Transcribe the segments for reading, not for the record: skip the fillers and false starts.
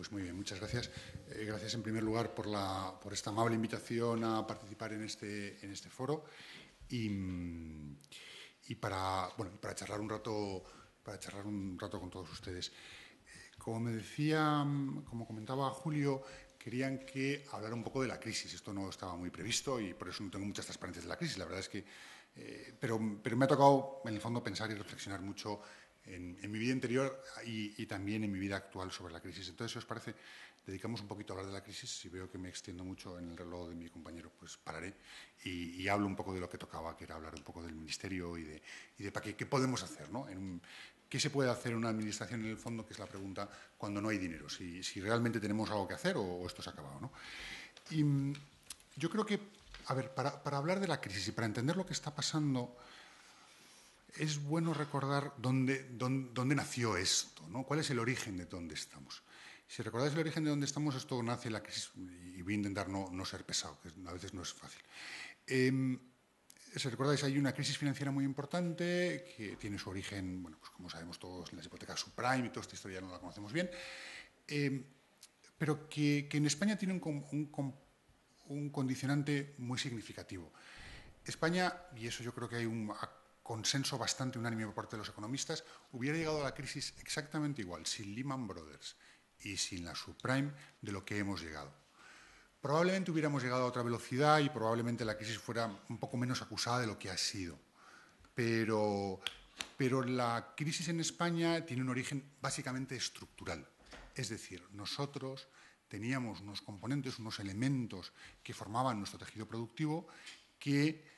Pues muy bien, muchas gracias. Gracias en primer lugar por esta amable invitación a participar en este foro y para charlar un rato con todos ustedes. Como comentaba Julio, querían que hablara un poco de la crisis. Esto no estaba muy previsto y por eso no tengo muchas transparencias de la crisis. La verdad es que, pero me ha tocado en el fondo pensar y reflexionar mucho en mi vida interior y también en mi vida actual sobre la crisis. Entonces, si os parece, dedicamos un poquito a hablar de la crisis. Si veo que me extiendo mucho en el reloj de mi compañero, pues pararé y hablo un poco de lo que tocaba, que era hablar un poco del ministerio y de para qué podemos hacer, ¿no? ¿Qué se puede hacer en una administración en el fondo? Que es la pregunta cuando no hay dinero. Si realmente tenemos algo que hacer o esto se ha acabado, ¿no? Y yo creo que, a ver, para hablar de la crisis y para entender lo que está pasando, es bueno recordar dónde nació esto, ¿no? ¿Cuál es el origen de dónde estamos? Si recordáis el origen de dónde estamos, esto nace en la crisis, y voy a intentar no ser pesado, que a veces no es fácil. Si recordáis, hay una crisis financiera muy importante que tiene su origen, bueno, pues como sabemos todos, en las hipotecas subprime y toda esta historia no la conocemos bien, pero que en España tiene un condicionante muy significativo. España, y eso yo creo que hay un consenso bastante unánime por parte de los economistas, hubiera llegado a la crisis exactamente igual, sin Lehman Brothers y sin la subprime, de lo que hemos llegado. Probablemente hubiéramos llegado a otra velocidad y probablemente la crisis fuera un poco menos acusada de lo que ha sido. Pero la crisis en España tiene un origen básicamente estructural. Es decir, nosotros teníamos unos componentes, unos elementos que formaban nuestro tejido productivo que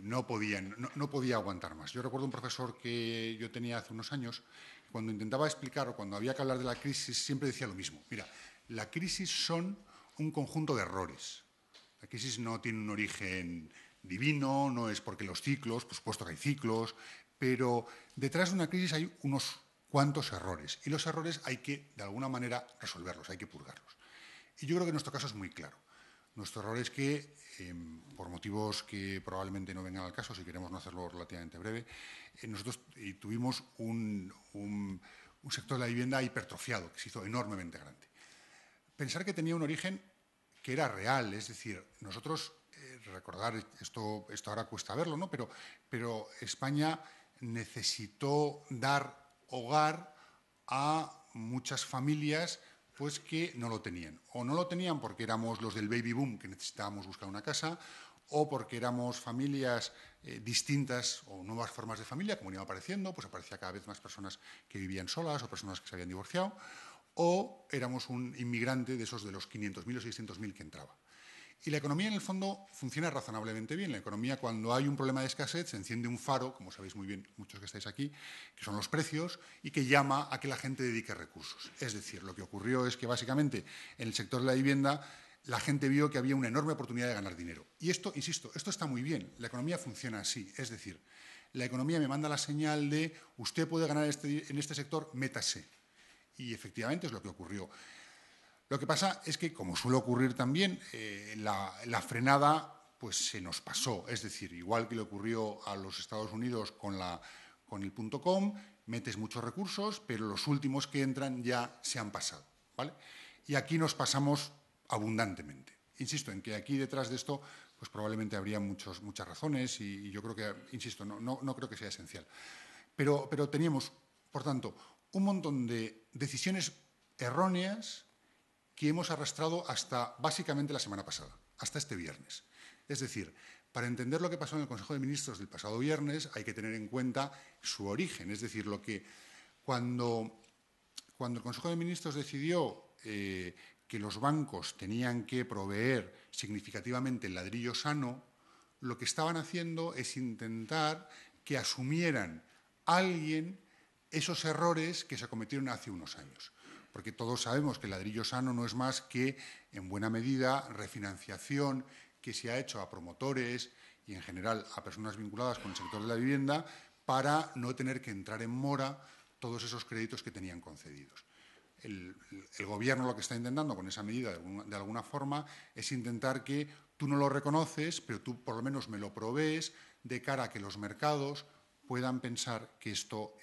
no podía aguantar más. Yo recuerdo un profesor que yo tenía hace unos años, cuando intentaba explicar o cuando había que hablar de la crisis, siempre decía lo mismo. Mira, la crisis son un conjunto de errores. La crisis no tiene un origen divino, no es porque los ciclos, por supuesto que hay ciclos, pero detrás de una crisis hay unos cuantos errores y los errores hay que, de alguna manera, resolverlos, hay que purgarlos. Y yo creo que en nuestro caso es muy claro. Nuestro error es que, por motivos que probablemente no vengan al caso, si queremos no hacerlo relativamente breve, nosotros tuvimos un sector de la vivienda hipertrofiado, que se hizo enormemente grande. Pensar que tenía un origen que era real, es decir, nosotros, recordar, esto ahora cuesta verlo, ¿no? Pero España necesitó dar hogar a muchas familias pues que no lo tenían. O no lo tenían porque éramos los del baby boom que necesitábamos buscar una casa, o porque éramos familias distintas o nuevas formas de familia, como iba apareciendo, pues aparecía cada vez más personas que vivían solas o personas que se habían divorciado, o éramos un inmigrante de esos de los 500.000 o 600.000 que entraba. Y la economía, en el fondo, funciona razonablemente bien. La economía, cuando hay un problema de escasez, se enciende un faro, como sabéis muy bien muchos que estáis aquí, que son los precios, y que llama a que la gente dedique recursos. Es decir, lo que ocurrió es que, básicamente, en el sector de la vivienda, la gente vio que había una enorme oportunidad de ganar dinero. Y esto, insisto, esto está muy bien. La economía funciona así. Es decir, la economía me manda la señal de usted puede ganar en este sector, métase. Y efectivamente es lo que ocurrió. Lo que pasa es que, como suele ocurrir también, la frenada pues, se nos pasó. Es decir, igual que le ocurrió a los Estados Unidos con el .com, metes muchos recursos, pero los últimos que entran ya se han pasado, ¿vale? Y aquí nos pasamos abundantemente. Insisto en que aquí detrás de esto pues probablemente habría muchas razones y yo creo que, insisto, no creo que sea esencial. Pero teníamos, por tanto, un montón de decisiones erróneas que hemos arrastrado hasta básicamente la semana pasada, hasta este viernes. Es decir, para entender lo que pasó en el Consejo de Ministros del pasado viernes hay que tener en cuenta su origen, es decir, cuando el Consejo de Ministros decidió que los bancos tenían que proveer significativamente el ladrillo sano, lo que estaban haciendo es intentar que asumieran alguien esos errores que se cometieron hace unos años. Porque todos sabemos que el ladrillo sano no es más que, en buena medida, refinanciación que se ha hecho a promotores y, en general, a personas vinculadas con el sector de la vivienda para no tener que entrar en mora todos esos créditos que tenían concedidos. El Gobierno lo que está intentando con esa medida, de alguna forma, es intentar que tú no lo reconoces, pero tú por lo menos me lo provees de cara a que los mercados puedan pensar que esto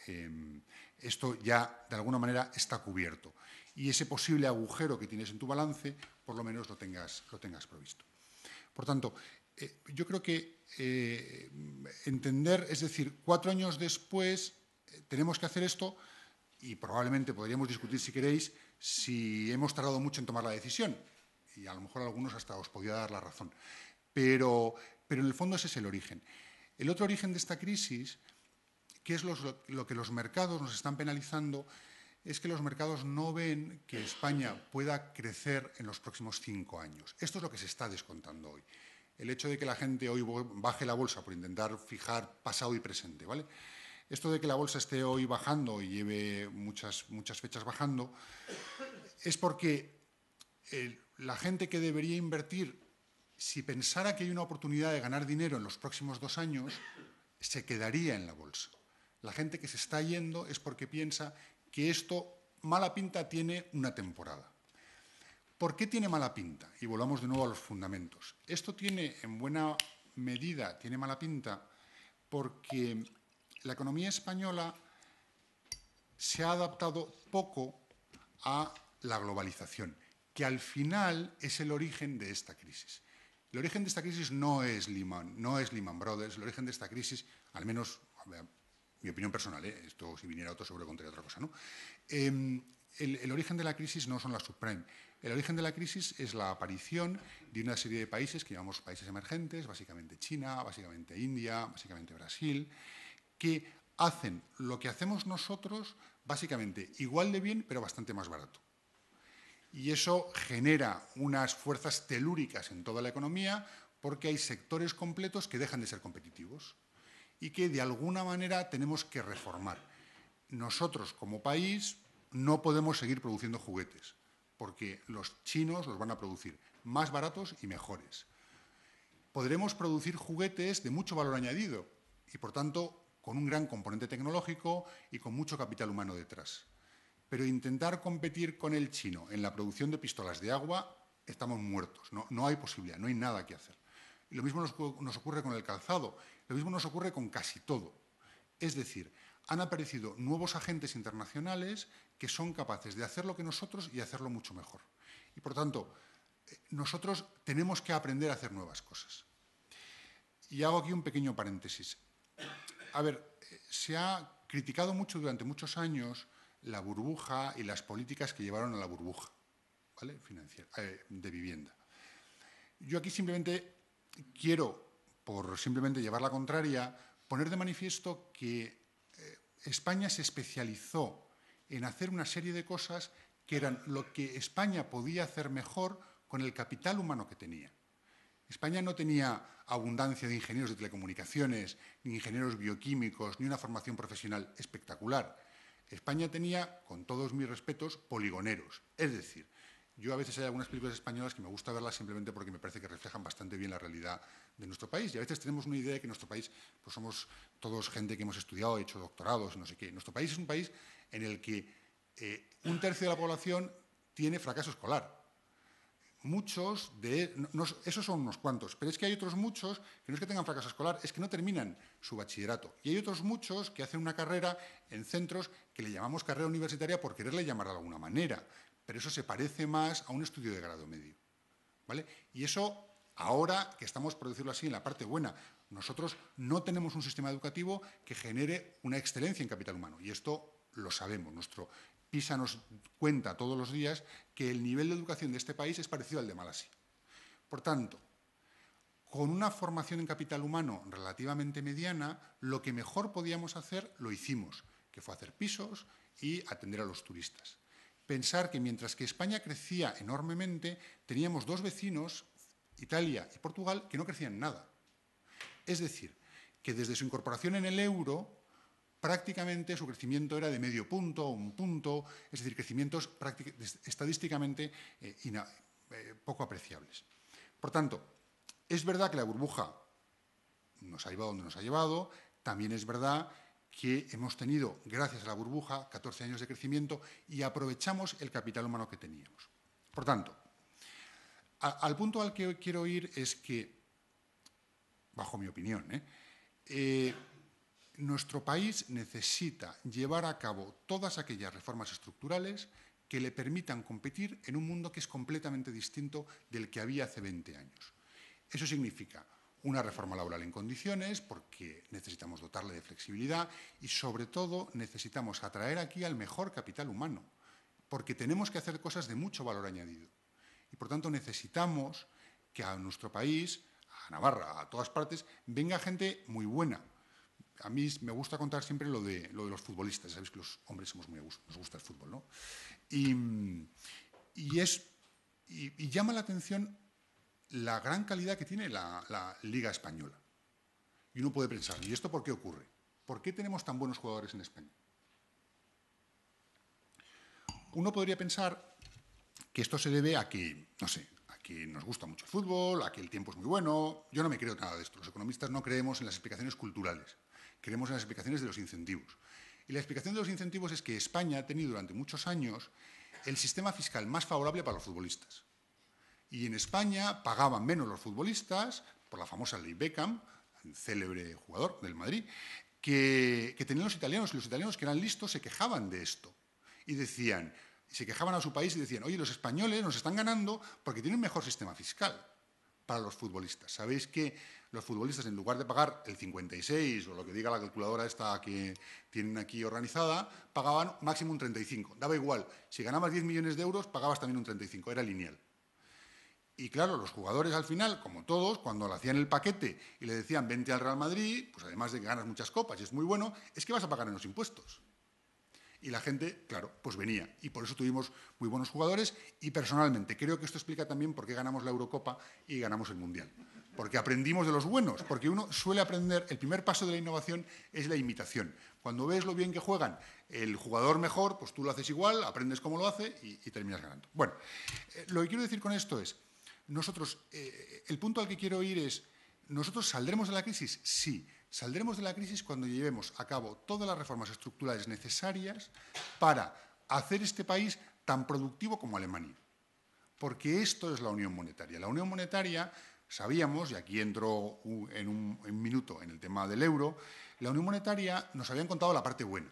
ya, de alguna manera, está cubierto. y ese posible agujero que tienes en tu balance, por lo menos lo tengas provisto. Por tanto, yo creo que entender, es decir, 4 años después tenemos que hacer esto y probablemente podríamos discutir, si queréis, si hemos tardado mucho en tomar la decisión y a lo mejor a algunos hasta os podía dar la razón. Pero en el fondo ese es el origen. El otro origen de esta crisis, que es lo que los mercados nos están penalizando, es que los mercados no ven que España pueda crecer en los próximos 5 años. Esto es lo que se está descontando hoy. El hecho de que la gente hoy baje la bolsa por intentar fijar pasado y presente, ¿vale? Esto de que la bolsa esté hoy bajando y lleve muchas fechas bajando, es porque la gente que debería invertir, si pensara que hay una oportunidad de ganar dinero en los próximos 2 años, se quedaría en la bolsa. La gente que se está yendo es porque piensa que esto mala pinta tiene una temporada. ¿Por qué tiene mala pinta? Y volvamos de nuevo a los fundamentos. Esto tiene, en buena medida, tiene mala pinta porque la economía española se ha adaptado poco a la globalización, que al final es el origen de esta crisis. El origen de esta crisis no es Lehman Brothers, el origen de esta crisis, al menos, mi opinión personal, esto si viniera otro seguro contaría otra cosa, ¿no? El origen de la crisis no son las subprime. El origen de la crisis es la aparición de una serie de países que llamamos países emergentes, básicamente China, básicamente India, básicamente Brasil, que hacen lo que hacemos nosotros básicamente igual de bien, pero bastante más barato. Y eso genera unas fuerzas telúricas en toda la economía porque hay sectores completos que dejan de ser competitivos y que de alguna manera tenemos que reformar. Nosotros como país no podemos seguir produciendo juguetes porque los chinos los van a producir más baratos y mejores. Podremos producir juguetes de mucho valor añadido y, por tanto, con un gran componente tecnológico y con mucho capital humano detrás. Pero intentar competir con el chino en la producción de pistolas de agua, estamos muertos, no hay posibilidad, no hay nada que hacer. Y lo mismo nos ocurre con el calzado, lo mismo nos ocurre con casi todo. Es decir, han aparecido nuevos agentes internacionales que son capaces de hacer lo que nosotros y hacerlo mucho mejor. Y, por tanto, nosotros tenemos que aprender a hacer nuevas cosas. Y hago aquí un pequeño paréntesis. A ver, se ha criticado mucho durante muchos años la burbuja y las políticas que llevaron a la burbuja, ¿vale? Financiera, de vivienda. Yo aquí simplemente quiero, por simplemente llevar la contraria, poner de manifiesto que España se especializó en hacer una serie de cosas que eran lo que España podía hacer mejor con el capital humano que tenía. España no tenía abundancia de ingenieros de telecomunicaciones, ni ingenieros bioquímicos, ni una formación profesional espectacular. España tenía, con todos mis respetos, poligoneros. Es decir, yo a veces hay algunas películas españolas que me gusta verlas simplemente porque me parece que reflejan bastante bien la realidad de nuestro país. Y a veces tenemos una idea de que nuestro país, pues somos todos gente que hemos estudiado, hecho doctorados, no sé qué. Nuestro país es un país en el que 1/3 de la población tiene fracaso escolar. Muchos de... esos son unos cuantos, pero es que hay otros muchos que no es que tengan fracaso escolar, es que no terminan su bachillerato. Y hay otros muchos que hacen una carrera en centros que le llamamos carrera universitaria por quererle llamar de alguna manera, pero eso se parece más a un estudio de grado medio, ¿vale? Y eso, ahora que estamos, por decirlo así, en la parte buena, nosotros no tenemos un sistema educativo que genere una excelencia en capital humano, y esto lo sabemos. Nuestro PISA nos cuenta todos los días que el nivel de educación de este país es parecido al de Malasia. Por tanto, con una formación en capital humano relativamente mediana, lo que mejor podíamos hacer lo hicimos, que fue hacer pisos y atender a los turistas. Pensar que mientras que España crecía enormemente, teníamos 2 vecinos, Italia y Portugal, que no crecían nada. Es decir, que desde su incorporación en el euro, prácticamente su crecimiento era de medio punto o 1 punto, es decir, crecimientos estadísticamente poco apreciables. Por tanto, es verdad que la burbuja nos ha llevado donde nos ha llevado, también es verdad que hemos tenido, gracias a la burbuja, 14 años de crecimiento y aprovechamos el capital humano que teníamos. Por tanto, al punto al que quiero ir es que, bajo mi opinión, nuestro país necesita llevar a cabo todas aquellas reformas estructurales que le permitan competir en un mundo que es completamente distinto del que había hace 20 años. Eso significa una reforma laboral en condiciones, porque necesitamos dotarle de flexibilidad y, sobre todo, necesitamos atraer aquí al mejor capital humano, porque tenemos que hacer cosas de mucho valor añadido. Y, por tanto, necesitamos que a nuestro país, a Navarra, a todas partes, venga gente muy buena. A mí me gusta contar siempre lo de los futbolistas. Sabéis que los hombres somos muy a gusto, nos gusta el fútbol, ¿no? Y llama la atención la gran calidad que tiene la Liga Española. Y uno puede pensar, ¿y esto por qué ocurre? ¿Por qué tenemos tan buenos jugadores en España? Uno podría pensar que esto se debe a que, no sé, a que nos gusta mucho el fútbol, a que el tiempo es muy bueno. Yo no me creo nada de esto. Los economistas no creemos en las explicaciones culturales, creemos en las explicaciones de los incentivos. Y la explicación de los incentivos es que España ha tenido durante muchos años el sistema fiscal más favorable para los futbolistas. Y en España pagaban menos los futbolistas, por la famosa ley Beckham, el célebre jugador del Madrid, que tenían los italianos. Y los italianos, que eran listos, se quejaban de esto. Y decían, se quejaban a su país y decían, oye, los españoles nos están ganando porque tienen un mejor sistema fiscal para los futbolistas. Sabéis que los futbolistas, en lugar de pagar el 56 o lo que diga la calculadora esta que tienen aquí organizada, pagaban máximo un 35. Daba igual, si ganabas 10 millones de euros, pagabas también un 35, era lineal. Y claro, los jugadores al final, como todos, cuando le hacían el paquete y le decían vente al Real Madrid, pues además de que ganas muchas copas y es muy bueno, es que vas a pagar menos impuestos. Y la gente, claro, pues venía. Y por eso tuvimos muy buenos jugadores y personalmente creo que esto explica también por qué ganamos la Eurocopa y ganamos el Mundial. Porque aprendimos de los buenos, porque uno suele aprender, el primer paso de la innovación es la imitación. Cuando ves lo bien que juegan el jugador mejor, pues tú lo haces igual, aprendes cómo lo hace y terminas ganando. Bueno, lo que quiero decir con esto es, nosotros, el punto al que quiero ir es, ¿nosotros saldremos de la crisis? Sí. Saldremos de la crisis cuando llevemos a cabo todas las reformas estructurales necesarias para hacer este país tan productivo como Alemania. Porque esto es la unión monetaria. La unión monetaria, sabíamos, y aquí entro en un minuto en el tema del euro, la unión monetaria nos habían contado la parte buena.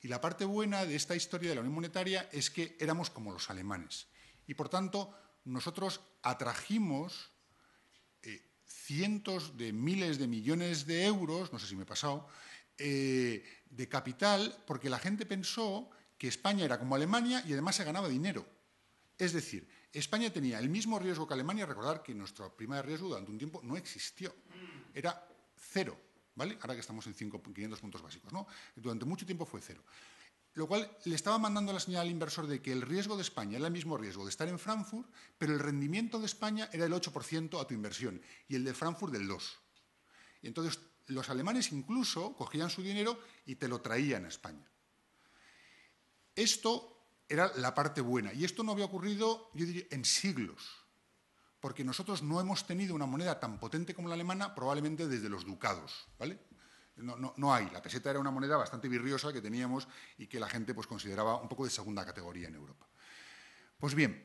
Y la parte buena de esta historia de la unión monetaria es que éramos como los alemanes. Y, por tanto, nosotros atrajimos cientos de miles de millones de euros, no sé si me he pasado, de capital, porque la gente pensó que España era como Alemania y además se ganaba dinero. Es decir, España tenía el mismo riesgo que Alemania. Recordar que nuestra prima de riesgo durante un tiempo no existió. Era cero, ¿vale? Ahora que estamos en 500 puntos básicos, ¿no? Durante mucho tiempo fue cero. Lo cual le estaba mandando la señal al inversor de que el riesgo de España era el mismo riesgo de estar en Frankfurt, pero el rendimiento de España era del 8% a tu inversión y el de Frankfurt del 2%. Y entonces los alemanes incluso cogían su dinero y te lo traían a España. Esto era la parte buena y esto no había ocurrido, yo diría, en siglos, porque nosotros no hemos tenido una moneda tan potente como la alemana probablemente desde los ducados, ¿vale? No hay. La peseta era una moneda bastante virriosa que teníamos y que la gente pues, consideraba un poco de segunda categoría en Europa. Pues bien,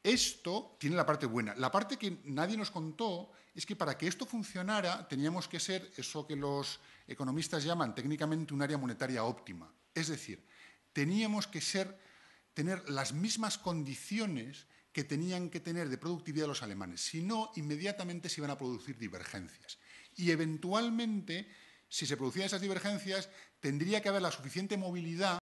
esto tiene la parte buena. La parte que nadie nos contó es que para que esto funcionara teníamos que ser eso que los economistas llaman técnicamente un área monetaria óptima. Es decir, teníamos que tener las mismas condiciones que tenían que tener de productividad los alemanes. Si no, inmediatamente se iban a producir divergencias. Y eventualmente, si se producían esas divergencias, tendría que haber la suficiente movilidad